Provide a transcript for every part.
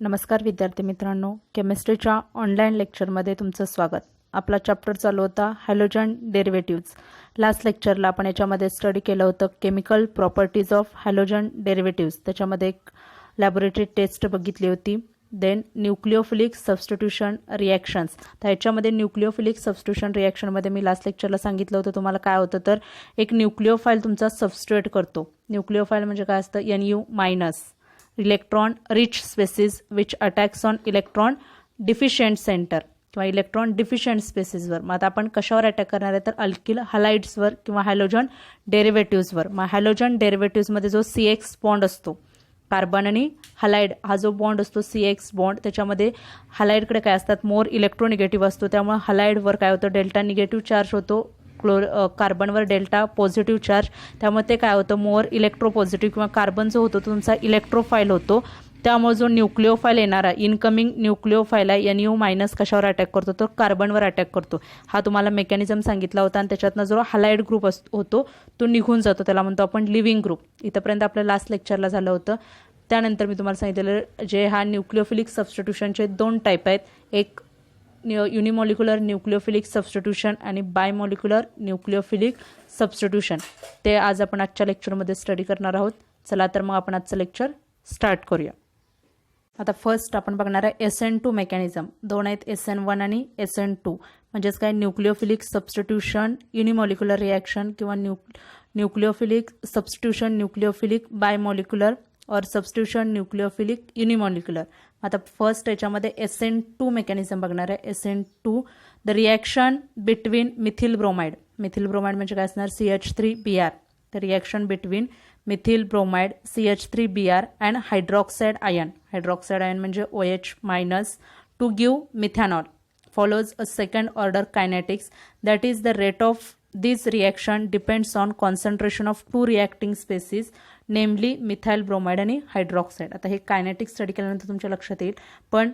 नमस्कार विद्यार्थी मित्रांनो, केमिस्ट्रीच्या ऑनलाईन लेक्चरमध्ये तुमचं स्वागत. आपला चॅप्टर चालू होता हॅलोजन डेरिव्हेटिव्ह्ज. लास्ट लेक्चरला आपण याच्यामध्ये स्टडी केलं होतं chemical properties of halogen derivatives. त्याच्यामध्ये एक लॅबोरेटरी टेस्ट बघितली होती. Then nucleophilic substitution reactions. तर याच्यामध्ये न्यूक्लिओफिलिक सबस्टिट्यूशन रिॲक्शनमध्ये मी लास्ट लेक्चरला सांगितलं होतं तुम्हाला काय होतं, तर एक न्यूक्लिओफाईल तुमचा सबस्ट्रेट करतो. न्यूक्लिओफाईल म्हणजे काय असतं, NU minus electron rich species which attacks on electron deficient centre किंवा इलेक्ट्रॉन डिफिशियंट स्पेसिसवर. मग आता आपण कशावर अटॅक करणार आहे, तर अल्किल हलाइड्सवर किंवा हॅलोजन डेरिव्हेटिव्ह्जवर. मग हॅलोजन डेरिव्हेटिव्ह्जमध्ये जो CX बॉन्ड असतो, कार्बन आणि हलाइड हा जो बॉन्ड असतो CX बॉन्ड, त्याच्यामध्ये हलाइडकडे काय असतात, मोर इलेक्ट्रोनिगेटिव्ह असतो. त्यामुळे हलाइडवर काय होतं, डेल्टा निगेटिव्ह चार्ज होतो, कार्बनवर डेल्टा पॉझिटिव्ह चार्ज. त्यामुळे ते काय होतं, मोर इलेक्ट्रोपॉझिटिव्ह किंवा कार्बन जो होतो तो तुमचा इलेक्ट्रोफाईल होतो. त्यामुळे जो न्यूक्लिओफाईल येणारा इनकमिंग न्यूक्लिओफाईल आहे NU मायनस कशावर अटॅक करतो, तर कार्बनवर अटॅक करतो. हा तुम्हाला मेकॅनिझम सांगितला होता. आणि त्याच्यातनं जो हलाइड ग्रुप होतो तो निघून जातो, त्याला म्हणतो आपण लिव्हिंग ग्रुप. इथंपर्यंत आपल्या लास्ट लेक्चरला झालं होतं. त्यानंतर मी तुम्हाला सांगितलेलं जे हा न्यूक्लिओफिलिक सबस्टिट्यूशनचे दोन टाईप आहेत, एक युनिमॉलिक्युलर न्यूक्लिओफिलिक सबस्टिट्यूशन आणि बायमॉलिक्युलर न्यूक्लिओफिलिक सबस्टिट्यूशन. ते आज आपण आजच्या लेक्चरमध्ये स्टडी करणार आहोत. चला तर मग आपण आजचं लेक्चर स्टार्ट करूया. आता फर्स्ट आपण बघणार आहे SN2 मेकॅनिझम. दोन आहेत, SN1 आणि SN2. म्हणजेच काय, न्यूक्लिओफिलिक सबस्टिट्यूशन युनिमॉलिक्युलर रिॲक्शन किंवा न्यूक्लिओफिलिक सबस्टिट्यूशन न्यूक्लिओफिलिक बायमॉलिक्युलर और सबस्टिट्यूशन न्यूक्लिओफिलिक युनिमॉलिक्युलर. आता फर्स्ट याच्यामध्ये SN2 मेकॅनिझम बघणार आहे. SN2 the reaction between methyl bromide. Methyl bromide म्हणजे काय असणार, CH3Br. The reaction between methyl bromide CH3Br and hydroxide ion. Hydroxide ion म्हणजे OH minus two give methanol follows a second order kinetics, that is the rate of this reaction depends on concentration of two reacting species, namely methyl bromide आणि hydroxide. आता हे kinetics study केल्यानंतर तुमच्या लक्षात येईल, पण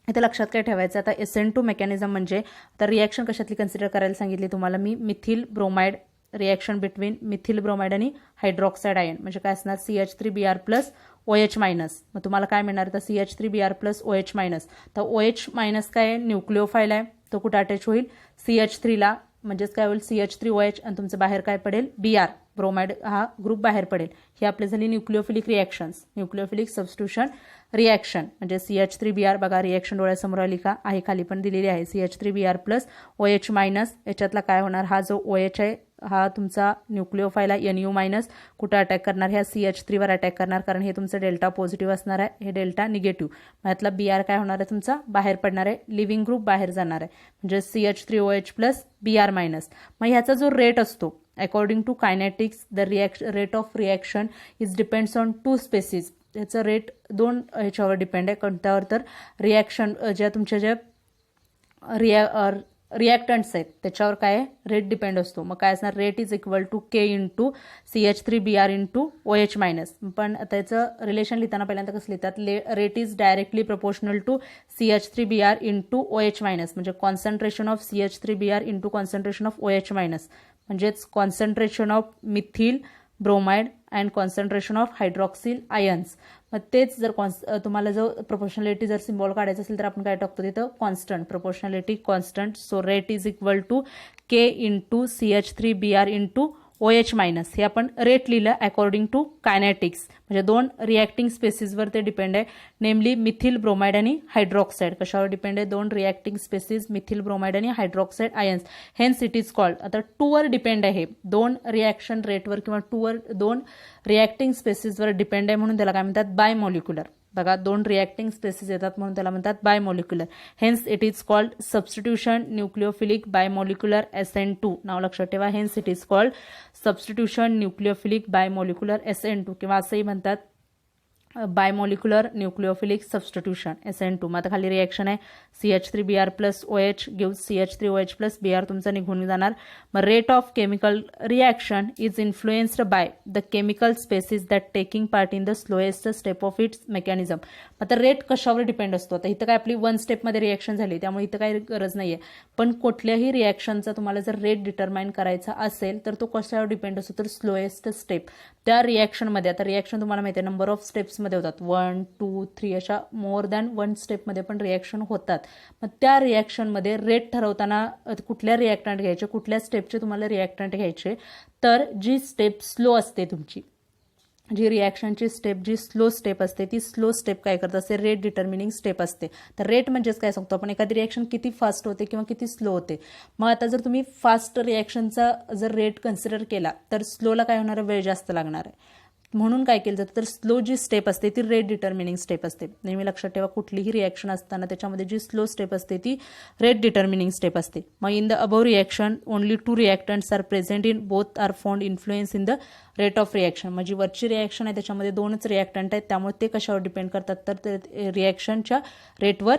इथे लक्षात काय ठेवायचं, आता SN2 मेकॅनिझम म्हणजे आता रिॲक्शन कशातली कन्सिडर करायला सांगितली तुम्हाला मी, methyl bromide. Reaction between methyl bromide आणि हायड्रॉक्साइड आयन म्हणजे काय असणार, CH3Br प्लस OH मायनस. मग तुम्हाला काय मिळणार, तर CH3Br प्लस OH मायनस. तर OH मायनस काय आहे, न्यूक्लिओफाईल आहे, तो कुठं अटॅच होईल, CH3ला. म्हणजेच काय होईल, CH3OH आणि तुमचं बाहेर काय पडेल, Br ब्रोमाइड हा ग्रुप बाहेर पडेल. ही आपली झाली nucleophilic reactions, nucleophilic substitution reaction. म्हणजे CH3Br बघा, रिॲक्शन डोळ्यासमोर आली का, आहे खाली पण दिलेली आहे, CH3Br प्लस OH मायनस. याच्यातला काय होणार, हा जो OH आहे हा तुमचा न्यूक्लिओफाईल आहे NU मायनस, कुठं अटॅक करणार, ह्या CH3वर अटॅक करणार, कारण हे तुमचं डेल्टा पॉझिटिव्ह असणार आहे, हे डेल्टा निगेटिव्ह. मग यातला Br काय होणार आहे, तुमचा बाहेर पडणार आहे, लिव्हिंग ग्रुप बाहेर जाणार आहे, म्हणजे CH3OH प्लस Br मायनस. मग ह्याचा जो रेट असतो, according to kinetics the rate of reaction is depends on two species. याचं रेट दोन ह्याच्यावर डिपेंड आहे. कोणत्यावर, तर रिॲक्शन ज्या तुमच्या ज्या रिॲक्टंट्स आहेत त्याच्यावर काय रेट डिपेंड असतो. मग काय असणार, rate is equal to K into CH3Br into OH minus. पण त्याचं रिलेशन लिहिताना पहिल्यांदा कसं लिहितात, rate is directly proportional to CH3Br into OH minus. म्हणजे concentration of CH3Br into concentration of OH minus, म्हणजेच concentration of methyl bromide and concentration of hydroxyl ions. मग तेच जर तुम्हाला जो प्रोपोर्शनॅलिटी जर सिम्बॉल काढायचं असेल तर आपण काय टाकतो तिथं, constant, proportionality constant. So rate is equal to K into CH3Br into OH minus. हे आपण रेट लिहिलं अकॉर्डिंग टू कायनेटिक्स. म्हणजे दोन रिॲक्टिंग स्पेसिसवर ते डिपेंड आहे, नेमली मिथिल ब्रोमाइड आणि हायड्रॉक्साइड. कशावर डिपेंड आहे, दोन रिॲक्टिंग स्पेसिस मिथिल ब्रोमाइड आणि hydroxide ions. Hence it is called. आता टूवर डिपेंड आहे, दोन रिॲक्शन रेटवर किंवा दोन रिॲक्टिंग स्पेसिसवर डिपेंड आहे, म्हणून त्याला काय म्हणतात, बायमॉलिक्युलर. बघा, दोन रिॲक्टिंग स्पेसिस येतात म्हणून त्याला म्हणतात bimolecular. Hence it is called substitution nucleophilic bimolecular SN2. नाव लक्षात ठेवा, hence it is called substitution nucleophilic bimolecular SN2 किंवा असंही म्हणतात बायमॉलिक्युलर न्यूक्लिओफिलिक सबस्टिट्यूशन SN2. मग आता खाली रिॲक्शन आहे, CH3Br plus OH gives CH3OH plus Br तुमचा निघून जाणार. मग rate of chemical reaction is influenced by the chemical species that taking part in the slowest step of its mechanism. आता rate कशावर डिपेंड असतो, आता इथं काय आपली 1 स्टेपमध्ये रिॲक्शन झाली त्यामुळे इथं काही गरज नाही आहे, पण कुठल्याही रिॲक्शनचा तुम्हाला जर रेट डिटरमाइन करायचा असेल तर तो कशावर डिपेंड असतो, तर स्लोएस्ट स्टेप त्या रिॲक्शनमध्ये. आता रिॲक्शन तुम्हाला माहिती आहे नंबर ऑफ स्टेप्स स्टेप्समध्ये होतात, 1, 2, 3 अशा मोर दॅन 1 स्टेपमध्ये पण रिॲक्शन होतात. मग त्या रिॲक्शनमध्ये रेट ठरवताना कुठल्या रिॲक्टंट घ्यायचे, कुठल्या स्टेपचे तुम्हाला रिॲक्टंट घ्यायचे, तर जी स्टेप स्लो असते तुमची, जी रिॲक्शनची स्टेप जी स्लो स्टेप असते ती स्लो स्टेप काय करत असते, रेट डिटर्मिनिंग स्टेप असते. तर रेट म्हणजेच काय सांगतो आपण, एखादी रिॲक्शन किती फास्ट होते किंवा किती स्लो होते. मग आता जर तुम्ही फास्ट रिॲक्शनचा जर रेट कन्सिडर केला तर स्लोला काय होणार आहे, वेळ जास्त लागणार आहे. म्हणून काय केलं जातं, तर स्लो जी स्टेप असते ती रेट डिटर्मिनिंग स्टेप असते. नेहमी लक्षात ठेवा, कुठलीही रिॲक्शन असताना त्याच्यामध्ये जी स्लो स्टेप असते ती रेट डिटर्मिनिंग स्टेप असते. मग in the above reaction only 2 reactants are present in both are found influence in the rate of reaction. म्हणजे वरची रिॲक्शन आहे त्याच्यामध्ये 2च रिॲक्टंट आहेत, त्यामुळे ते कशावर डिपेंड करतात, तर ते रिॲक्शनच्या रेटवर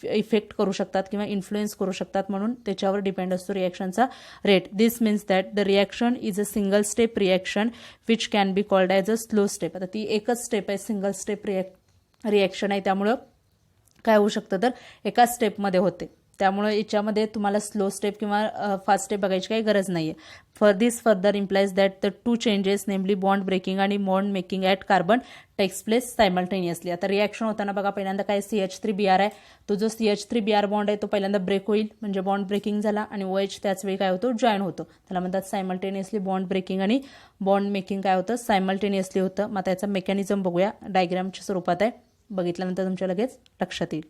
इफेक्ट करू शकतात किंवा इन्फ्लुएन्स करू शकतात, म्हणून त्याच्यावर डिपेंड असतो रिॲक्शनचा rate. This means that the reaction is a single step reaction which can be called as a slow step. आता ती एकच स्टेप आहे, सिंगल स्टेप रिॲक्शन आहे, त्यामुळं काय होऊ शकतं, तर एका स्टेपमध्ये होते. त्यामुळे याच्यामध्ये तुम्हाला स्लो स्टेप किंवा फास्ट स्टेप बघायची काही गरज नाही आहे. For this further implies that the 2 changes namely bond breaking आणि bond making at carbon takes place simultaneously. आता रिॲक्शन होताना बघा, पहिल्यांदा काय CH3Br आहे, तो जो CH3Br बॉन्ड आहे तो पहिल्यांदा ब्रेक होईल, म्हणजे बॉन्ड ब्रेकिंग झाला, आणि OH त्याच वेळी काय होतो, जॉईन होतो. त्याला म्हणतात सायमल्टेनियसली बॉन्ड ब्रेकिंग आणि बॉन्ड मेकिंग काय होतं, सायमल्टेनियसली होतं. मग त्याचा मेकॅनिझम बघूया, डायग्रामच्या स्वरूपात आहे, बघितल्यानंतर तुमच्या लगेच लक्षात येईल.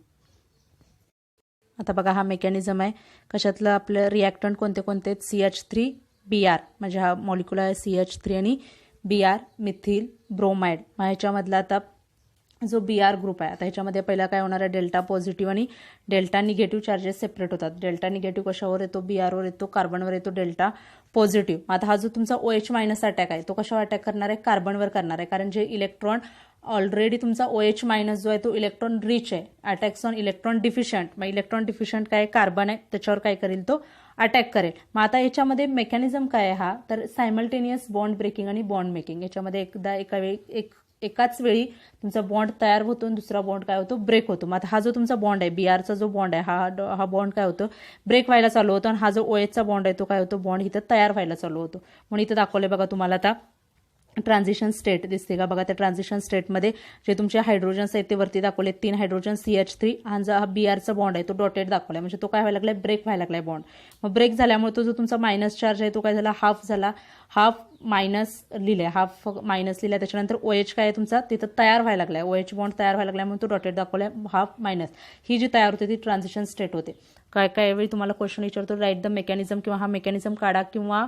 आता बघा, हा मेकॅनिझम आहे. कशातलं आपलं रिॲक्टंट कोणते कोणते, CH3Br म्हणजे हा मॉलिक्युल आहे CH3 आणि Br मिथिल ब्रोमाइड. मग ह्याच्यामधला आता जो Br ग्रुप आहे, आता ह्याच्यामध्ये पहिला काय होणार आहे, डेल्टा पॉझिटिव्ह आणि डेल्टा निगेटिव्ह चार्जेस सेपरेट होतात. डेल्टा निगेटिव्ह कशावर येतो, Brवर येतो, कार्बनवर येतो डेल्टा पॉझिटिव्ह. आता हा जो तुमचा OH मायनस अटॅक आहे तो कशावर अटॅक करणार आहे, कार्बनवर करणार आहे, कारण जे इलेक्ट्रॉन ऑलरेडी तुमचा OH मायनस जो आहे तो इलेक्ट्रॉन रिच आहे, अटॅक्स ऑन इलेक्ट्रॉन डिफिशियंट. मग इलेक्ट्रॉन डिफिशियंट काय, कार्बन आहे, त्याच्यावर काय करेल, तो अटॅक करेल. मग आता याच्यामध्ये मेकॅनिझम काय आहे हा, तर सायमल्टेनियस बॉन्ड ब्रेकिंग आणि बॉन्ड मेकिंग. याच्यामध्ये एकाच वेळी तुमचा बॉन्ड तयार होतो आणि दुसरा बॉन्ड काय होतो, ब्रेक होतो. मग हा जो तुमचा बॉन्ड आहे, Brचा जो बॉन्ड आहे, हा बॉन्ड काय होतो, ब्रेक व्हायला चालू होतो, आणि हा जो OHचा बॉन्ड आहे तो काय होतो, बॉन्ड इथं तयार व्हायला चालू होतो. म्हणून इथं दाखवले बघा तुम्हाला, आता ट्रान्झिशन स्टेट दिसते का बघा. त्या ट्रान्झिशन स्टेटमध्ये जे तुमचे हायड्रोजन्स आहेत ते वरती दाखवले, 3 हायड्रोजन CH3, हा Brचा बॉन्ड आहे तो डॉटेड दाखवलाय, म्हणजे तो काय व्हायला लागलाय, ब्रेक व्हायला लागलाय बॉन्ड. मग ब्रेक झाल्यामुळे तो जो तुमचा मायनस चार्ज आहे तो काय झाला, हाफ झाला, हाफ मायनस लिहिलंय, हाफ मायनस लिहिलाय. त्याच्यानंतर OH काय आहे तुमचा तिथं तयार व्हायला लागलाय, OH बॉन्ड तयार व्हायला लागलाय म्हणून तो डॉटेड दाखवलाय, हाफ मायनस. ही जी तयार होते ती ट्रान्झिशन स्टेट होते. काय वेळी तुम्हाला क्वेश्चन विचारतो, राईट द मेकॅनिझम, किंवा हा मेकॅनिझम काढा, किंवा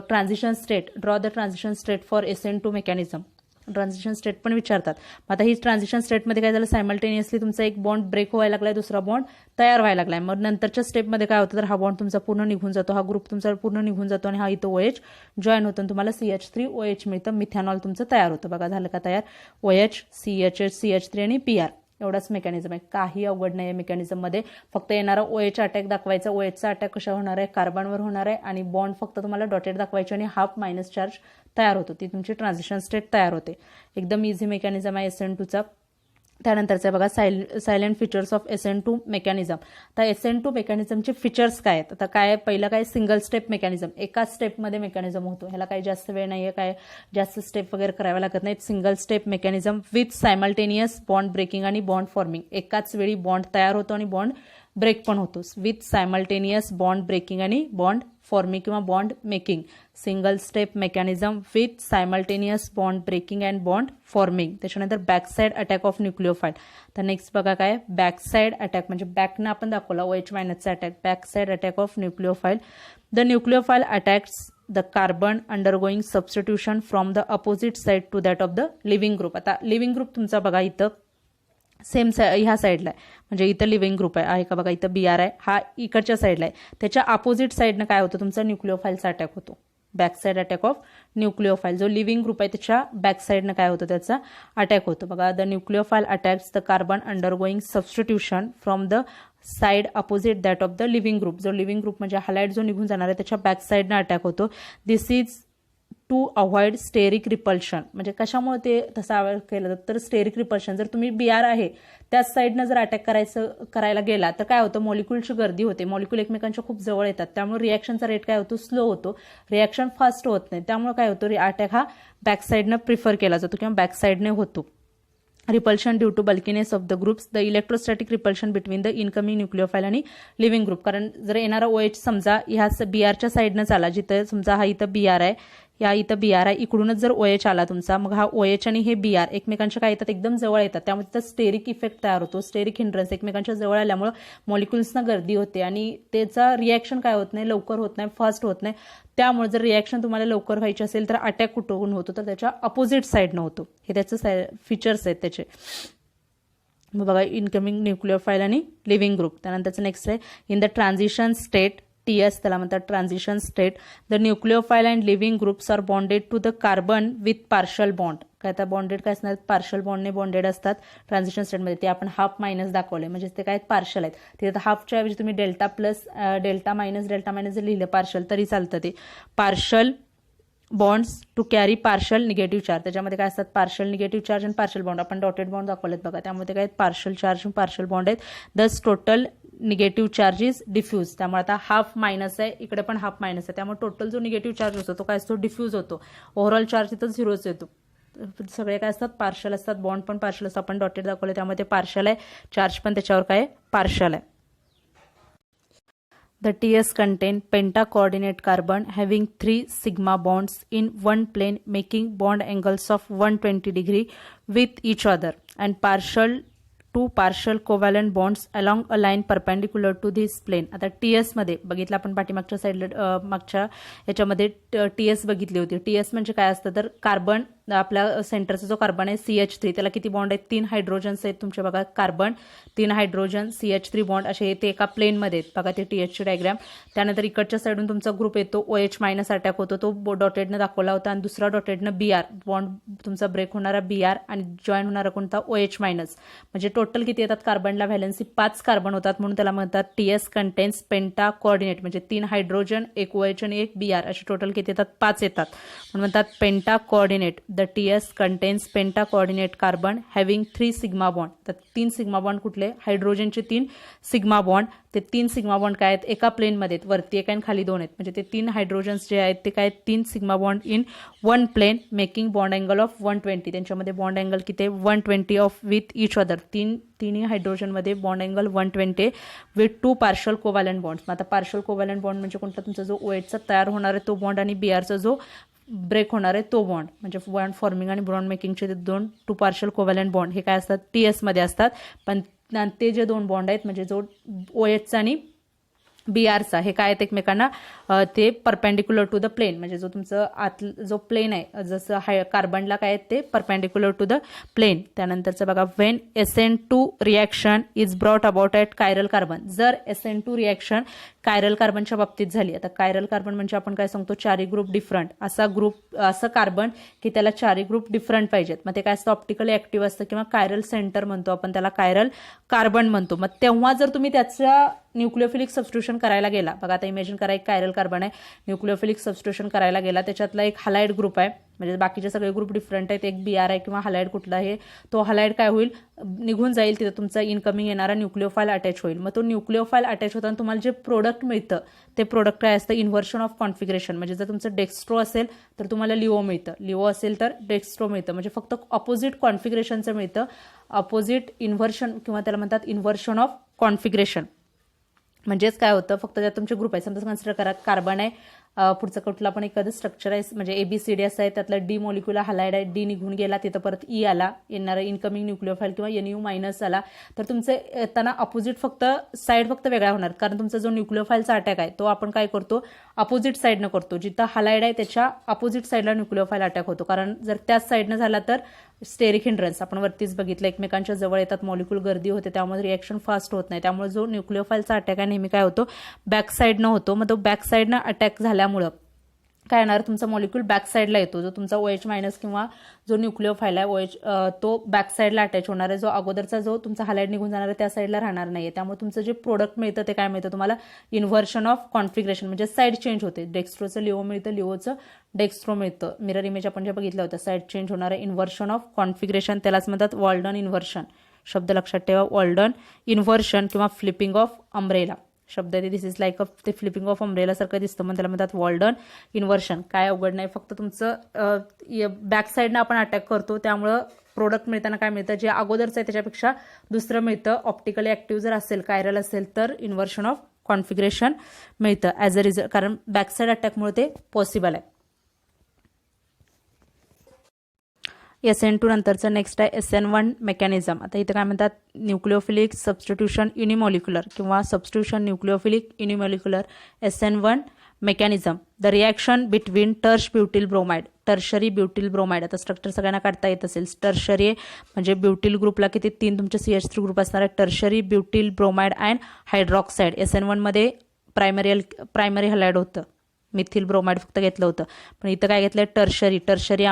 transition state, draw the transition state for SN2 mechanism. Transition state पण विचारतात. आता ही ट्रान्झिशन स्टेटमध्ये काय झालं, सायमल्टेनियसली तुमचा एक बॉन्ड ब्रेक व्हायला लागलाय, दुसरा बॉन्ड तयार व्हायला लागलाय. मग नंतरच्या स्टेपमध्ये काय होतं, तर हा बॉन्ड तुमचा पूर्ण निघून जातो, हा ग्रुप तुमचा पूर्ण निघून जातो, आणि हा इथं OH जॉईन होतो, तुम्हाला CH3OH मिळतं, मिथॅनॉल तुमचं तयार होतं. बघा झालं का तयार, OH CH3 आणि Br. एवढाच मेकॅनिझम आहे, काही अवघड नाही आहे मेकॅनिझममध्ये. फक्त येणारा OH अटॅक दाखवायचा, OHचा अटॅक कशा होणार आहे, कार्बनवर होणार आहे, आणि बॉन्ड फक्त तुम्हाला डॉटेड दाखवायचे, आणि हाफ मायनस चार्ज तयार होतो, ती तुमची ट्रान्झिशन स्टेट तयार होते. एकदम इझी मेकॅनिझम आहे SN2चा. त्यानंतरचं बघा, silent features of SN2 mechanism. आता SN2 मेकॅनिझमचे फीचर्स काय आहेत, आता काय, पहिलं काय, सिंगल स्टेप मेकॅनिझम, एकाच स्टेपमध्ये मेकॅनिझम होतो, ह्याला काही जास्त वेळ नाही आहे, काय जास्त स्टेप वगैरे कराव्या लागत नाहीत. Single step mechanism with simultaneous bond breaking आणि बॉन्ड फॉर्मिंग. एकाच वेळी बॉन्ड तयार होतो आणि बॉन्ड ब्रेक पण होतो. विथ सायमल्टेनियस बॉन्ड ब्रेकिंग आणि बॉन्ड फॉर्मिंग किंवा bond making. Single step mechanism with simultaneous bond breaking and bond forming. त्याच्यानंतर बॅकसाइड अटॅक ऑफ न्यूक्लिओफाइल. तर नेक्स्ट बघा काय, बॅकसाइड अटॅक म्हणजे बॅकनं आपण दाखवला OH मायनसचा attack, backside attack of nucleophile. The nucleophile attacks the carbon undergoing substitution from the opposite side to that of the leaving group. आता leaving group तुमचा बघा इथं सेम ह्या साईडला आहे, म्हणजे इथं लिव्हिंग ग्रुप आहे का बघा, इथं Br आहे, हा इकडच्या साईडला आहे. त्याच्या अपोजिट साईडनं काय होतं, तुमचा न्यूक्लिओफाईलचा अटॅक होतो, बॅकसाइड अटॅक ऑफ न्यूक्लिओफाइल. जो लिव्हिंग ग्रुप आहे त्याच्या बॅकसाइडनं काय होतं, त्याचा अटॅक होतो. बघा, the nucleophile attacks the carbon undergoing substitution from the side opposite that of the leaving group. जो लिव्हिंग ग्रुप म्हणजे हॅलाइड जो निघून जाणार आहे त्याच्या बॅक साइडनं अटॅक होतो. This is to avoid steric repulsion. म्हणजे कशामुळे ते तसं अवॉइड केलं जातं तर स्टेरिक रिपल्शन. जर तुम्ही BR आहे त्याच साईडनं जर अटॅक करायला गेला तर काय होतं, मॉलिक्युलची गर्दी होते, मॉलिक्युल एकमेकांच्या खूप जवळ येतात, त्यामुळे रिॲक्शनचा रेट काय होतो, स्लो होतो, रिॲक्शन फास्ट होत नाही. त्यामुळे काय होतं, अटॅक हा बॅक साईडनं प्रिफर केला जातो किंवा बॅक साईडने होतो. Repulsion due to bulkiness of the groups, the electrostatic repulsion between the incoming nucleophile आणि लिव्हिंग ग्रुप. कारण जर येणारा OH समजा ह्या BRच्या साईडनंच आला, जिथं समजा हा इथं BR आहे, या इथं BR आहे, इकडूनच जर OH आला तुमचा, मग हा OH आणि हे BR एकमेकांच्या काय येतात, एकदम जवळ येतात, त्यामुळे तिथं स्टेरिक इफेक्ट तयार होतो. स्टेरिक हिंड्रन्स एकमेकांच्या जवळ आल्यामुळे मॉलिक्युल्सना गर्दी होते आणि त्याचा रिॲक्शन काय होत नाही, लवकर होत नाही, फास्ट होत नाही. त्यामुळे जर रिॲक्शन तुम्हाला लवकर व्हायची असेल तर अटॅक कुठून होतो, तर त्याच्या अपोजिट साईडनं होतो. हे त्याचं फीचर्स आहेत त्याचे. मग बघा, इनकमिंग न्यूक्लिओफाईल आणि लिव्हिंग ग्रुप. त्यानंतरचं नेक्स्ट आहे, in the transition state, TS त्याला म्हणतात transition state, the nucleophile and living groups are bonded to the carbon with partial bond. काय तर बॉन्डेड काय असणार, पार्शल बॉन्डने बॉन्डेड असतात ट्रान्झिशन स्टेटमध्ये. ते आपण हाफ मायनस दाखवले, म्हणजे ते काय पार्शल आहेत. तिथे हाफच्या ऐवजी तुम्ही डेल्टा प्लस डेल्टा मायनस जर लिहिलं पार्शल तरी चालतं. ते partial bonds to carry partial negative charge. त्याच्यामध्ये काय असतात, पार्शल निगेटिव्ह चार्ज आणि पार्शल बॉन्ड. आपण डॉटेड बॉन्ड दाखवलेत बघा, त्यामध्ये काय पार्शल चार्ज आणि पार्शल बॉन्ड आहेत. Thus total negative charge is diffuse. त्यामुळे आता हाफ मायनस आहे, इकडे पण हाफ मायनस आहे, त्यामुळे टोटल जो निगेटिव्ह चार्ज असतो तो काय असतो, डिफ्यूज होतो. ओव्हरऑल चार्ज इथं झिरोच येतो. सगळे काय असतात, पार्शल असतात, बॉन्ड पण पार्शल असतात. आपण डॉटेड दाखवले त्यामुळे ते पार्शल आहे, चार्ज पण त्याच्यावर काय पार्शल आहे. The TS contain penta-coordinate carbon having 3 sigma bonds in one plane making bond angles of 120 degree with each other and two partial covalent bonds along a line perpendicular to this plane. आता TS मध्ये बघितलं आपण पाठीमागच्या साईडला, मागच्या याच्यामध्ये TS बघितली होती. TS म्हणजे काय असतं तर कार्बन, आपल्या सेंटरचा जो कार्बन आहे CH3, त्याला किती बॉन्ड आहेत, 3 हायड्रोजन्स आहेत तुमचे बघा. कार्बन 3 हायड्रोजन CH3 बॉन्ड असे ते एका प्लेनमध्ये आहेत बघा, ते THची डायग्राम. त्यानंतर इकडच्या साईडून तुमचा ग्रुप येतो, OH मायनस अटॅक होतो, तो डॉटेडनं दाखवला होता, आणि दुसरा डॉटेडनं BR बॉन्ड तुमचा ब्रेक होणारा BR आणि जॉईन होणारा कोणता OH मायनस. म्हणजे टोटल किती येतात कार्बनला, व्हॅलेन्सी 5 कार्बन होतात, म्हणून त्याला म्हणतात TS कंटेन्स पेंटा कोऑर्डिनेट. म्हणजे 3 हायड्रोजन, 1 OH आणि 1 BR असे टोटल किती येतात, 5 येतात, म्हणून म्हणतात पेंटा कोऑर्डिनेट. द TS कंटेन्स पेंटा coordinate carbon having 3 sigma bond. तर 3 सिग्मा बॉन्ड कुठले, हायड्रोजनचे 3 सिग्मा बॉन्ड. ते 3 सिग्मा बॉन्ड काय आहेत, एका प्लेनमध्ये आहेत, वरती एक आणि खाली 2 आहेत. म्हणजे ते 3 हायड्रोजन्स जे आहेत ते काय, 3 sigma bond in one plane making bond angle of 120. त्यांच्यामध्ये बॉन्ड अँगल किती आहे, 120 ऑफ विथ इच अदर. तिन्ही हायड्रोजनमध्ये bond angle 120 with 2 partial covalent bonds. आता पार्शल कोव्हॅलंट बॉन्ड म्हणजे कोणता, तुमचा जो OHचा तयार होणार आहे तो बॉन्ड आणि BRचा जो ब्रेक होणार आहे तो बॉन्ड. म्हणजे बॉन्ड फॉर्मिंग आणि बॉन्ड मेकिंगचे 2 पार्शल कोव्हॅलंट बॉन्ड हे काय असतात, TS मध्ये असतात. पण ते जे 2 बॉन्ड आहेत, म्हणजे जो OHचा आणि BRचा, हे काय आहेत एकमेकांना, ते परपेंडिक्युलर टू द प्लेन. म्हणजे जो तुमचं आत जो प्लेन आहे, जसं कार्बनला काय आहेत ते परपेंडिक्युलर टू द प्लेन. त्यानंतरचं बघा, when SN2 reaction is brought about at chiral carbon. जर SN2 रिॲक्शन कायरल कार्बनच्या बाबतीत झाली. आता कायरल कार्बन म्हणजे आपण काय सांगतो, चारी ग्रुप डिफरंट, असं कार्बन की त्याला चारी ग्रुप डिफरंट पाहिजेत. मग ते काय असतं, ऑप्टिकली ऍक्टिव्ह असतं किंवा कायरल सेंटर म्हणतो आपण त्याला, कायरल कार्बन म्हणतो. मग तेव्हा जर तुम्ही त्याचा न्यूक्लिओफिलिक सबस्टिट्यूशन करायला गेला, बघा आता इमेजिन करा एक कायरल कार्बन आहे, न्यूक्लिओफिलिक सबस्टिट्यूशन करायला गेला, त्याच्यातला एक हलाइड ग्रुप आहे, म्हणजे बाकीचे सगळे ग्रुप डिफरंट आहेत, एक BR आहे किंवा हलाइड कुठला आहे, तो हलाइड काय होईल, निघून जाईल, तिथं तुमचा इनकमिंग येणारा न्यूक्लिओफाईल अटॅच होईल. मग तो न्यूक्लिओफाईल अटॅच होताना तुम्हाला जे प्रोडक्ट मिळतं ते प्रोडक्ट काय असतं, इन्व्हर्शन ऑफ कॉन्फिगरेशन. म्हणजे जर तुमचं डेक्स्ट्रो असेल तर तुम्हाला लिओ मिळतं, लिओ असेल तर डेक्स्ट्रो मिळतं. म्हणजे फक्त ऑपोजिट कॉन्फिगरेशनचं मिळतं, ऑपोजिट इन्व्हर्शन किंवा त्याला म्हणतात इन्व्हर्शन ऑफ कॉन्फिगरेशन. म्हणजेच काय होतं, फक्त ज्या तुमचे ग्रुप आहे, समजा कन्सिडर करा कार्बन आहे, पुढचं कुठला पण एखादं स्ट्रक्चर आहे, म्हणजे ABCD असं आहे, त्यातला D मॉलिक्युला हलाइड आहे, D निघून गेला, तिथं परत E आला, येणारा इनकमिंग न्यूक्लिओफाईल किंवा NU मायनस आला, तर तुमचं येताना अपोजिट फक्त साईड फक्त वेगळा होणार. कारण तुमचा जो न्यूक्लिओफाईलचा अटॅक आहे तो आपण काय करतो, अपोजिट साईडनं करतो. जिथं हलाइड आहे त्याच्या अपोजिट साईडला न्यूक्लिओफाईल अटॅक होतो. कारण जर त्याच साईडनं झाला तर स्टेरिक हिंड्रन्स, आपण वरतीच बघितलं, एकमेकांच्या जवळ येतात, मॉलिक्युल गर्दी होते, त्यामुळे रिॲक्शन फास्ट होत नाही. त्यामुळे जो न्यूक्लिओफाईलचा अटॅक आहे नेहमी काय होतो, बॅक साईडनं होतो. मग तो बॅक साईडनं अटॅक झाल्यामुळं काय येणार, तुमचा मॉलिक्यूल बॅक साईडला येतो. जो तुमचा OH मायनस किंवा जो न्यूक्लिओफाईल आहे OH तो बॅक साईडला अटॅच होणार आहे. जो अगोदरचा जो तुमचा हालाईड निघून जाणार आहे त्या साईडला राहणार नाहीये. त्यामुळे तुमचं जे प्रोडक्ट मिळतं ते काय मिळतं तुम्हाला, इन्व्हर्शन ऑफ कॉन्फिगरेशन, म्हणजे साईड चेंज होते. डेक्स्ट्रोचं लिओ मिळतं, लिओचं डेक्स्ट्रो मिळतं. मिरर इमेज आपण जे बघितलं होतं, साईड चेंज होणार आहे, इन्व्हर्शन ऑफ कॉन्फिगरेशन, त्यालाच म्हणतात वॉल्डन इन्व्हर्शन. शब्द लक्षात ठेवा, वॉल्डन इन्व्हर्शन किंवा फ्लिपिंग ऑफ अम्ब्रेला शब्द आहे. दिस इज लाईक ते फ्लिपिंग ऑफ अम्ब्रेला सारखं दिसतं, म्हणून त्याला म्हणतात वॉल्डन इन्व्हर्शन. काय अवघड नाही, फक्त तुमचं बॅक साईडनं आपण अटॅक करतो, त्यामुळं प्रोडक्ट मिळताना काय मिळतं, जे अगोदरचं आहे त्याच्यापेक्षा दुसरं मिळतं. ऑप्टिकली ऍक्टिव्ह जर असेल, कायरल असेल तर इन्व्हर्शन ऑफ कॉन्फिगरेशन मिळतं ॲज अ रिझल्ट, कारण बॅक साईड अटॅकमुळे ते पॉसिबल आहे. SN2 नंतरचं नेक्स्ट आहे SN1 मेकॅनिझम. आता इथं काय म्हणतात, न्यूक्लिओफिलिक सबस्टिट्यूशन युनिमॉलिक्युलर किंवा substitution nucleophilic unimolecular SN1 mechanism. The reaction between tert butyl bromide, tertiary butyl bromide. आता स्ट्रक्चर सगळ्यांना काढता येत असेल. टर्शरी म्हणजे ब्युटिल ग्रुपला किती 3 तुमचे CH3 ग्रुप असणार आहे. Tertiary butyl bromide and hydroxide. SN1 मध्ये प्रायमरी हलाईड होतं, मिथिल ब्रोमाइड फक्त घेतलं होतं. पण इथं काय घेतलंय, टर्शरी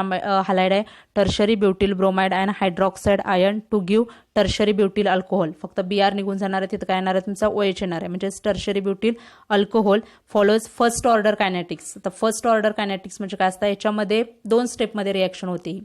हलाईड आहे. Tertiary butyl bromide and hydroxide ion to give tertiary butyl alcohol. फक्त BR निघून जाणार आहे, तिथं काय येणार आहे तुमचा OH येणार आहे, म्हणजे tertiary butyl alcohol follows first order kinetics. आता फर्स्ट ऑर्डर कायनेटिक्स म्हणजे काय असतं, याच्यामध्ये 2 स्टेपमध्ये रिॲक्शन होती.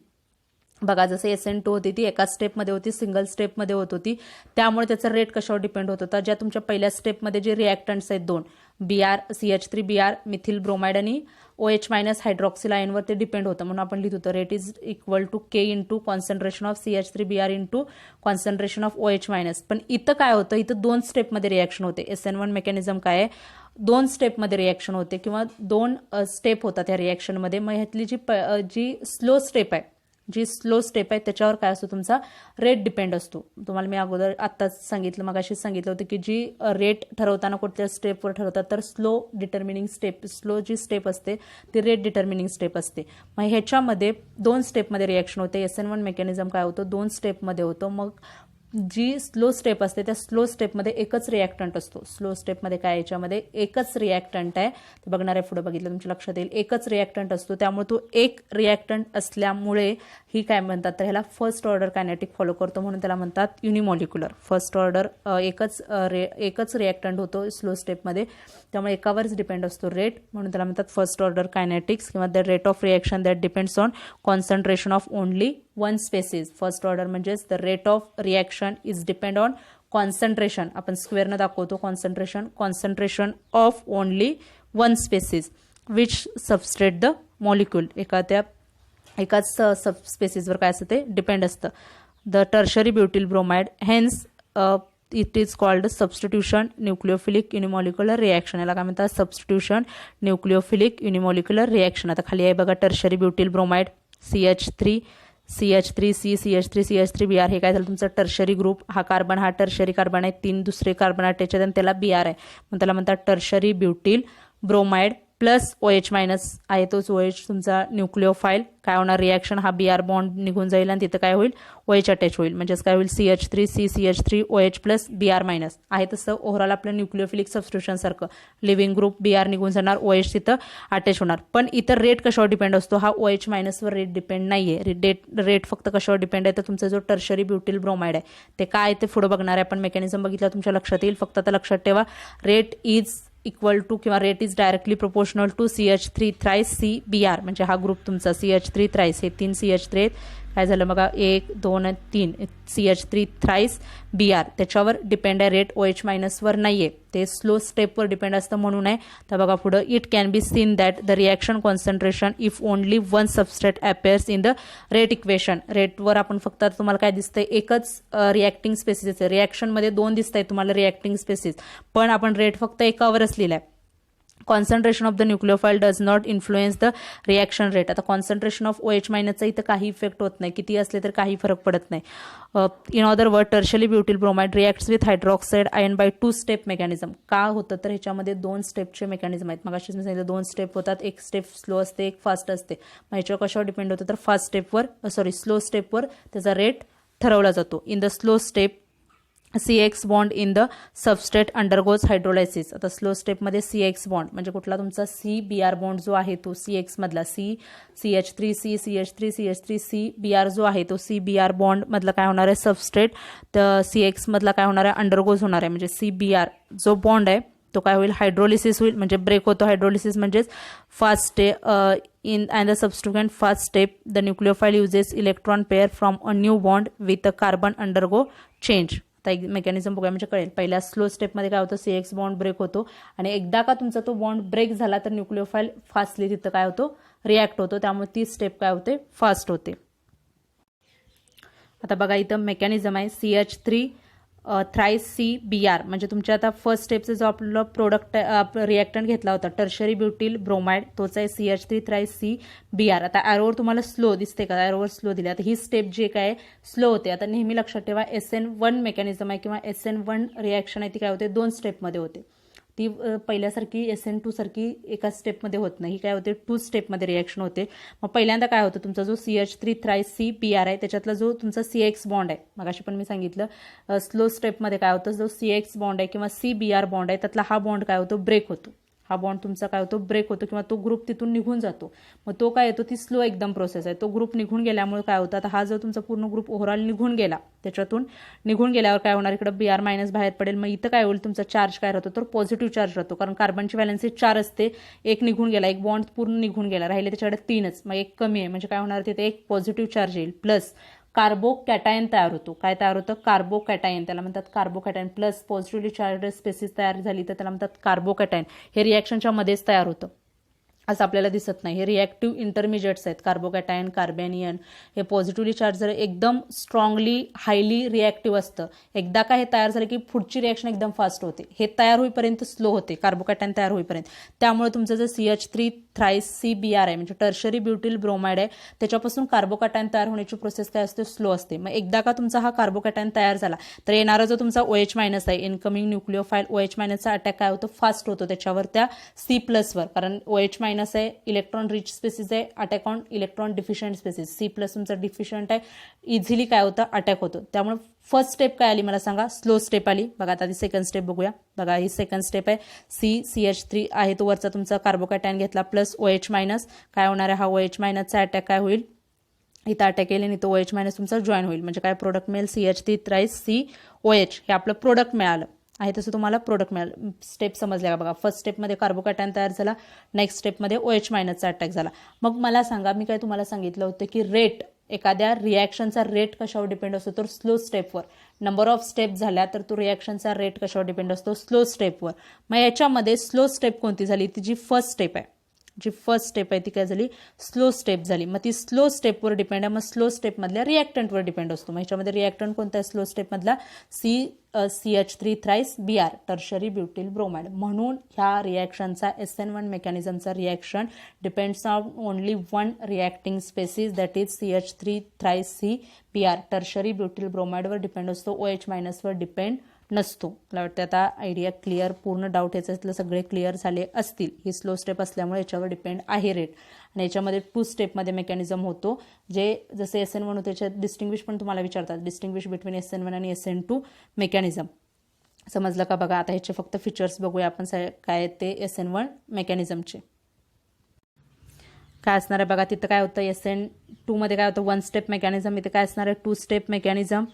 बघा, जसं SN2 होती ती एका स्टेपमध्ये होती, सिंगल स्टेपमध्ये होत होती. त्यामुळे त्याचा रेट कशावर डिपेंड होत होता, ज्या तुमच्या पहिल्या स्टेपमध्ये जे रिॲक्टंट्स आहेत 2 BR CH3BR मिथिल ब्रोमाइड आणि OH मायनस हायड्रॉक्सिल आयनवर ते डिपेंड होतं. म्हणून आपण लिहित होतो rate is equal to K into concentration of CH3BR into concentration of OH minus. पण इथं काय होतं, इथं 2 स्टेपमध्ये रिॲक्शन होते. SN1 मेकॅनिझम काय आहे, 2 स्टेपमध्ये रिॲक्शन होते किंवा 2 स्टेप होतात त्या रिॲक्शनमध्ये. मग ह्यातली जी स्लो स्टेप आहे, त्याच्यावर काय असतो तुमचा रेट डिपेंड असतो. तुम्हाला मी अगोदर आत्ताच सांगितलं, मगाशीच सांगितलं होतं की जी रेट ठरवताना कोणत्या स्टेपवर ठरवतात, तर स्लो जी स्टेप असते ती रेट डिटर्मिनिंग स्टेप असते. मग ह्याच्यामध्ये 2 स्टेपमध्ये रिॲक्शन होते. SN1 मेकॅनिझम काय होतं, 2 स्टेपमध्ये होतं. मग जी स्लो स्टेप असते त्या स्लो स्टेपमध्ये एकच रिॲक्टंट असतो. स्लो स्टेपमध्ये काय, याच्यामध्ये एकच रिॲक्टंट आहे, ते बघणार आहे पुढे बघितलं तुमच्या लक्षात येईल. एकच रिॲक्टंट असतो, त्यामुळे तो एक रिॲक्टंट असल्यामुळे ही काय म्हणतात, तर ह्याला फर्स्ट ऑर्डर कायनेटिक फॉलो करतो, म्हणून त्याला म्हणतात युनिमॉलिक्युलर. फर्स्ट ऑर्डर एकच रिॲक्टंट होतो स्लो स्टेपमध्ये, त्यामुळे एकावरच डिपेंड असतो रेट, म्हणून त्याला म्हणतात फर्स्ट ऑर्डर कायनेटिक्स किंवा the rate of reaction that depends on concentration of only 1 species. First order म्हणजेच the rate of reaction is depend on concentration, आपण स्क्वेअरनं दाखवतो concentration of only 1 species which substrate the molecule. एकाच sub स्पेसिसवर काय असतं ते डिपेंड असतं. The tertiary butyl bromide hence it is called substitution nucleophilic unimolecular reaction. याला काय म्हणतात, सबस्टिट्यूशन न्यूक्लिओफिलिक युनिमॉलिक्युलर रिॲक्शन. आता खाली आहे बघा, tertiary butyl bromide CH3 CH3C CH3BR. हे काय झालं तुमचं टर्शरी ग्रुप. हा कार्बन हा टर्शरी कार्बन आहे, 3 दुसरे कार्बन अटॅच आहेत आणि त्याला BR आहे, मग त्याला म्हणतात tertiary butyl bromide plus OH minus आहे, तोच OH तुमचा न्यूक्लिओफाईल. काय होणार, रिॲक्शन हा BR बॉन्ड निघून जाईल आणि तिथं काय होईल, OH अटॅच होईल, म्हणजेच काय होईल CH3C CH3OH plus BR minus आहे. तसं ओव्हरऑल आपलं न्यूक्लिओफिलिक सबस्टिट्यूशन सारखं लिव्हिंग ग्रुप BR निघून जाणार, OH तिथं अटॅच होणार. पण इतर रेट कशावर डिपेंड असतो, हा OH मायनसवर रेट डिपेंड नाहीये. रेट फक्त कशावर डिपेंड आहे, तर तुमचा जो टर्शरी ब्युटिल ब्रोमाइड आहे ते काय ते पुढे बघणार आहे आपण. मेकॅनिझम बघितलं तुमच्या लक्षात येईल. फक्त आता लक्षात ठेवा, रेट इज इक्वल टू किंवा rate is directly proportional to CH3 thrice CBR. म्हणजे हा ग्रुप तुमचा CH3 थ्राइस, हे 3 CH3 आहेत. काय झालं बघा, 1 2 3 CH3 थ्राइस BR, त्याच्यावर डिपेंड आहे रेट, OH मायनसवर नाहीये, ते स्लो स्टेपवर डिपेंड असतं म्हणून आहे. तर बघा पुढं, it can be seen that the reaction concentration if only 1 substrate appears in the rate equation. रेटवर आपण फक्त तुम्हाला काय दिसतंय, एकच रिॲक्टिंग स्पेसिस आहे. रिॲक्शनमध्ये 2 दिसत आहेत तुम्हाला रिॲक्टिंग स्पेसिस, पण आपण रेट फक्त एकावरच लिहिलाय. Concentration of the nucleophile does not influence the reaction rate. आता कॉन्सन्ट्रेशन ऑफ OH मायनसचा इथं काही इफेक्ट होत नाही, किती असले तर काही फरक पडत नाही. In other word, tertiary butyl bromide reacts with hydroxide ion by 2 step mechanism. का होतं, तर ह्याच्यामध्ये 2 स्टेपचे मेकॅनिझम आहेत. मग अशीच मी सांगितलं 2 स्टेप होतात, एक स्टेप स्लो असते, एक फास्ट असते. मग ह्याच्यावर कशावर डिपेंड होतं, तर स्लो स्टेपवर त्याचा रेट ठरवला जातो. In the slow step CX bond in the substrate undergoes hydrolysis. आता स्लो स्टेपमध्ये CX बॉन्ड म्हणजे कुठला तुमचा CBr बॉन्ड जो आहे तो CX मधला CH3C CH3CH3CBr जो आहे तो CBr बॉन्ड मधला काय होणार आहे सबस्ट्रेट तर CX मधला काय होणार आहे अंडरगोज होणार आहे म्हणजे CBr जो बॉन्ड आहे तो काय होईल हायड्रोलिसिस होईल म्हणजे ब्रेक होतो. हायड्रोलिसिस म्हणजेच fast step in and the subsequent first step the nucleophile uses electron pair from a new bond with a carbon undergo change. आता एक मेकॅनिझम बघूया म्हणजे कळेल. पहिल्या स्लो स्टेपमध्ये काय होतं CX बॉन्ड ब्रेक होतो आणि एकदा का तुमचा तो बॉन्ड ब्रेक झाला तर न्यूक्लिओफाईल फास्टली तिथं काय होतो रिॲक्ट होतो त्यामुळे ती स्टेप काय होते फास्ट होते. आता बघा इथं मेकॅनिझम आहे CH3 थ्राईस CBr म्हणजे तुमच्या आता फर्स्ट स्टेपचा जो आपला प्रोडक्ट रिॲक्टंट घेतला होता टर्शरी ब्युटिल ब्रोमाइड तोच आहे CH3 थ्राईस CBr. आता ॲरोवर तुम्हाला स्लो दिसते का ॲरोवर स्लो दिले. आता ही स्टेप जे काय स्लो होते. आता नेहमी लक्षात ठेवा SN1 मेकॅनिझम आहे किंवा SN1 रिॲक्शन आहे ती काय होते 2 स्टेपमध्ये होते. ती पहिल्यासारखी SN2 सारखी एका स्टेपमध्ये होत नाही. काय होते 2 स्टेपमध्ये रिॲक्शन होते. मग पहिल्यांदा काय होतं तुमचा जो CH3 थ्राईस CBr आहे त्याच्यातला जो तुमचा CX बॉन्ड आहे मगाशी पण मी सांगितलं स्लो स्टेपमध्ये काय होतं जो CX बॉन्ड आहे किंवा CBr बॉन्ड आहे त्यातला हा बॉन्ड काय होतो ब्रेक होतो. हा बॉन्ड तुमचा काय होतो ब्रेक होतो किंवा तो ग्रुप तिथून निघून जातो. मग तो काय येतो ती स्लो एकदम प्रोसेस आहे. तो ग्रुप निघून गेल्यामुळे काय होतं आता हा जो तुमचा पूर्ण ग्रुप ओव्हरऑल निघून गेला त्याच्यातून निघून गेल्यावर काय होणार इकडे Br मायनस बाहेर पडेल. मग इथं काय होईल तुमचा चार्ज काय राहतो तर पॉझिटिव्ह चार्ज राहतो कारण कार्बनची व्हॅलेन्सी 4 असते. एक निघून गेला एक बॉन्ड पूर्ण निघून गेला राहिले त्याच्याकडे 3च मग एक कमी आहे म्हणजे काय होणार तिथे एक पॉझिटिव्ह चार्ज येईल प्लस कार्बोकॅटायन तयार होतो. काय तयार होतं कार्बोकॅटायन त्याला म्हणतात carbocation plus positively charge species तयार झाली तर त्याला म्हणतात कार्बोकॅटायन. हे रिॲक्शनच्या मध्येच तयार होतं असं आपल्याला दिसत नाही. हे रिॲक्टिव्ह इंटरमिजिएट्स आहेत कार्बोकॅटायन कार्बेनियन हे पॉझिटिव्हली चार्ज जर एकदम स्ट्रॉंगली हायली रिॲक्टिव्ह असतं. एकदा का हे तयार झालं की पुढची रिॲक्शन एकदम फास्ट होते. हे तयार होईपर्यंत स्लो होते कार्बोकॅटायन तयार होईपर्यंत. त्यामुळे तुमचं जे CH3 थ्राईस CBr आहे म्हणजे टर्शरी ब्युटिल ब्रोमाइड आहे त्याच्यापासून कार्बोकॅटायन तयार होण्याची प्रोसेस काय असते स्लो असते. मग एकदा का तुमचा हा कार्बोकॅटायन तयार झाला तर येणारा जो तुमचा OH मायनस आहे इनकमिंग न्यूक्लिओफाईल OH मायनसचा अटॅक काय होतो फास्ट होतो त्याच्यावर त्या C+वर कारण OH मायनस आहे इलेक्ट्रॉन रिच स्पेसिस आहे attack on electron deficient spaces C+ तुमचा डिफिशियंट आहे इझिली काय होतं अटॅक होतो. त्यामुळे फर्स्ट स्टेप काय आली मला सांगा स्लो स्टेप आली. बघा आता ती सेकंड स्टेप बघूया. बघा ही सेकंड स्टेप आहे CH3 आहे तो वरचा तुमचा कार्बोकॅटायन घेतला प्लस OH मायनस काय होणार आहे हा OH मायनसचा अटॅक काय होईल इथं अटॅक केले आणि तो OH मायनस तुमचा जॉईन होईल म्हणजे काय प्रोडक्ट मिळेल CH3 थ्राईस COH हे आपलं प्रोडक्ट मिळालं आहे तसं तुम्हाला प्रोडक्ट मिळालं. स्टेप समजल्या का बघा फर्स्ट स्टेपमध्ये कार्बोकॅटायन तयार झाला नेक्स्ट स्टेपमध्ये OH मायनसचा अटॅक झाला. मग मला सांगा मी काय तुम्हाला सांगितलं होतं की रेट एखाद्या रिॲक्शनचा रेट कशावर डिपेंड असतो तर स्लो स्टेपवर. नंबर ऑफ स्टेप झाल्या तर तो रिॲक्शनचा रेट कशावर डिपेंड असतो स्लो स्टेपवर. मग याच्यामध्ये स्लो स्टेप कोणती झाली ती जी फर्स्ट स्टेप आहे जी फर्स्ट स्टेप आहे ती काय झाली स्लो स्टेप झाली. मग ती स्लो स्टेपवर डिपेंड आहे. मग स्लो स्टेपमधल्या रिॲक्टंटवर डिपेंड असतो. मग ह्याच्यामध्ये रिॲक्टंट कोणता आहे स्लो स्टेपमधला CH3 thrice Br tertiary butyl bromide. म्हणून ह्या रिॲक्शनचा SN1 मेकॅनिझमचा reaction depends on only one reacting species that is CH3 thrice CBr tertiary butyl ब्रोमाइडवर डिपेंड असतो OH मायनसवर डिपेंड नसतो. मला वाटतं आता आयडिया क्लिअर पूर्ण डाऊट याच्यातलं सगळे क्लिअर झाले असतील. ही स्लो स्टेप असल्यामुळे याच्यावर डिपेंड आहे रेट आणि याच्यामध्ये 2 स्टेपमध्ये मेकॅनिझम होतो जे जसे SN1 होते त्याच्यात डिस्टिंग्विश पण तुम्हाला विचारतात डिस्टिंग्विश बिटवीन SN1 आणि SN2 मेकॅनिझम समजलं का. बघा आता ह्याचे फक्त फीचर्स बघूया आपण काय ते SN1 मेकॅनिझमचे काय असणार आहे. बघा तिथं काय होतं SN2 मध्ये काय होतं 1 स्टेप मेकॅनिझम इथे काय असणार आहे 2 स्टेप मेकॅनिझम.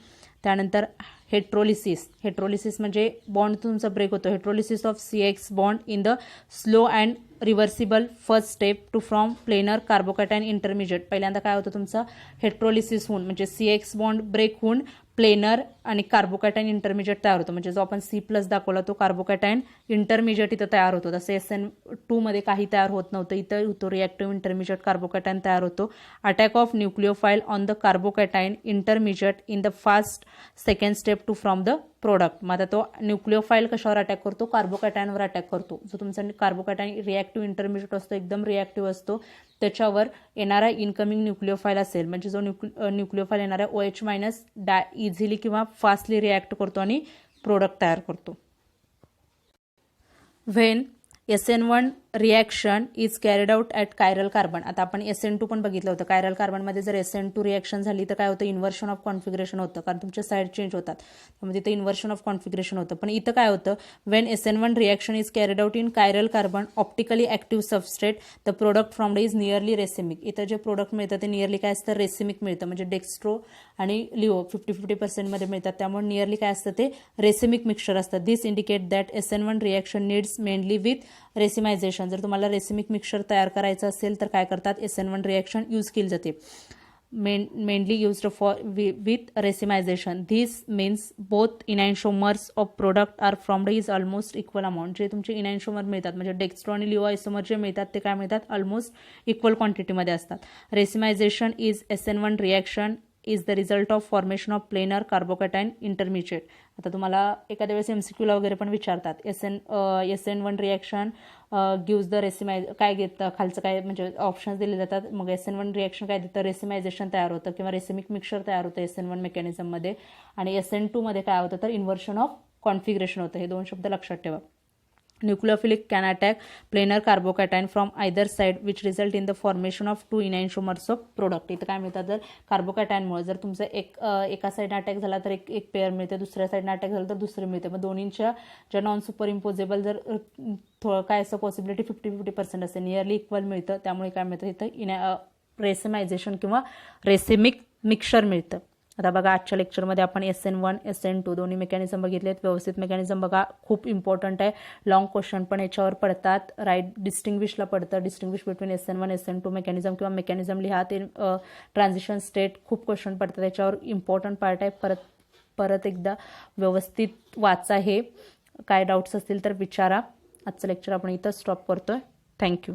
त्यानंतर हेट्रोलिसिस म्हणजे बॉन्ड तुमचा ब्रेक होतो. Heterolysis of CX bond in the slow and reversible first step to from planar carbocation intermediate. पहिल्यांदा काय होतं तुमचं हेट्रोलिसिस होऊन म्हणजे CX बॉन्ड ब्रेक होऊन प्लेनर आणि कार्बोकॅटायन इंटरमिजिएट तयार होतो म्हणजे जो आपण C+ दाखवला तो कार्बोकॅटायन इंटरमिजिएट इथं तयार होतो. तसं SN2 मध्ये काही तयार होत नव्हतं इथं होतो रिॲक्टिव्ह इंटरमिजिएट कार्बोकॅटायन तयार होतो. Attack of nucleophile on the carbocation intermediate in the fast second step to from the product. मग आता तो न्यूक्लिओफाईल कशावर अटॅक करतो कार्बोकॅटायनवर अटॅक करतो. जो तुमचा कार्बोकॅटायन रिॲक्टिव्ह इंटरमिजिएट असतो एकदम रिॲक्टिव्ह असतो त्याच्यावर येणारा इनकमिंग न्यूक्लिओफाईल असेल म्हणजे जो न्यूक्लिओफाईल येणारा OH मायनस इझिली किंवा फास्टली रिॲक्ट करतो आणि प्रोडक्ट तयार करतो. When SN1 reaction is carried out at chiral carbon. आता आपण SN2 पण बघितलं होतं. कायरल कार्बनमध्ये जर SN2 रिॲक्शन झाली तर काय होतं, इन्व्हर्शन ऑफ कॉन्फिगरेशन होतं, कारण तुमच्या साईड चेंज होतात, त्यामुळे तिथे इन्व्हर्शन ऑफ कॉन्फिगरेशन होतं. पण इथं काय होतं, Wien SN1 reaction is carried out in chiral carbon optically active substrate the product from is nearly racemic. इथं जे प्रोडक्ट मिळतं ते नियरली काय असतं, रेसिमिक मिळतं, म्हणजे डेक्स्ट्रो आणि लिओ 50-50% मिळतात, त्यामुळे नियरली काय असतं ते रेसिमिक मिक्सचर असतं. This indicate that SN1 reaction needs mainly with racemization. जर तुम्हाला रेसिमिक मिक्सचर तयार करायचं असेल तर काय करतात, SN1 रिॲक्शन यूज केली जाते, mainly used for with racemization. This means both enantiomers of product are from is almost equal amount. जे तुमचे इनॅन्शोमर मिळतात म्हणजे डेक्स्ट्रो आणि लिओ आयसोमर जे मिळतात ते काय मिळतात, ऑलमोस्ट इक्वल क्वांटिटीमध्ये असतात. Racemization is SN1 reaction is the result of formation of planar carbocation intermediate. आता तुम्हाला एखाद्या वेळेस MCQला वगैरे पण विचारतात, SN1 रिॲक्शन गिव्ज द काय घेतं खालचं काय म्हणजे ऑप्शन्स दिले जातात. मग SN1 रिॲक्शन काय देतं, रेसिमायझेशन तयार होतं किंवा रेसिमिक मिक्सचर तयार होतं SN1 मेकॅनिझममध्ये, आणि SN2 मध्ये काय होतं तर इन्व्हर्शन ऑफ कॉन्फिगरेशन होतं. हे 2 शब्द लक्षात ठेवा. Nucleophilic can attack planar carbocation from either side which result in the formation of 2 enantiomers of product. इथं काय मिळतात, जर कार्बोकॅटायनमुळे जर तुमचं एका साईडने अटॅक झाला तर एक पेअर मिळते, दुसऱ्या साईडने अटॅक झाला तर दुसरे मिळते. मग दोन्हींच्या ज्या नॉन सुपर इम्पोजेबल जर काय असं पॉसिबिलिटी 50-50% असते, नियरली इक्वल मिळतं, त्यामुळे काय मिळतं इथं रेसिमायझेशन किंवा रेसिमिक मिक्सचर मिळतं. आता बघा आजच्या लेक्चरमध्ये आपण SN1 SN2 दोन्ही मेकॅनिझम बघितलेत. व्यवस्थित मेकॅनिझम बघा, खूप इम्पॉर्टंट आहे. लॉंग क्वेश्चन पण याच्यावर पडतात. राईट डिस्टिंग्विशला पडतं, distinguish between SN1 SN2 mechanism किंवा मेकॅनिझम लिहा. ते ट्रान्झिशन स्टेट खूप क्वेश्चन पडतात त्याच्यावर, इम्पॉर्टंट पार्ट आहे. परत एकदा व्यवस्थित वाचा हे. काय डाऊट्स असतील तर विचारा. आजचं लेक्चर आपण इथं स्टॉप करतोय. थँक्यू.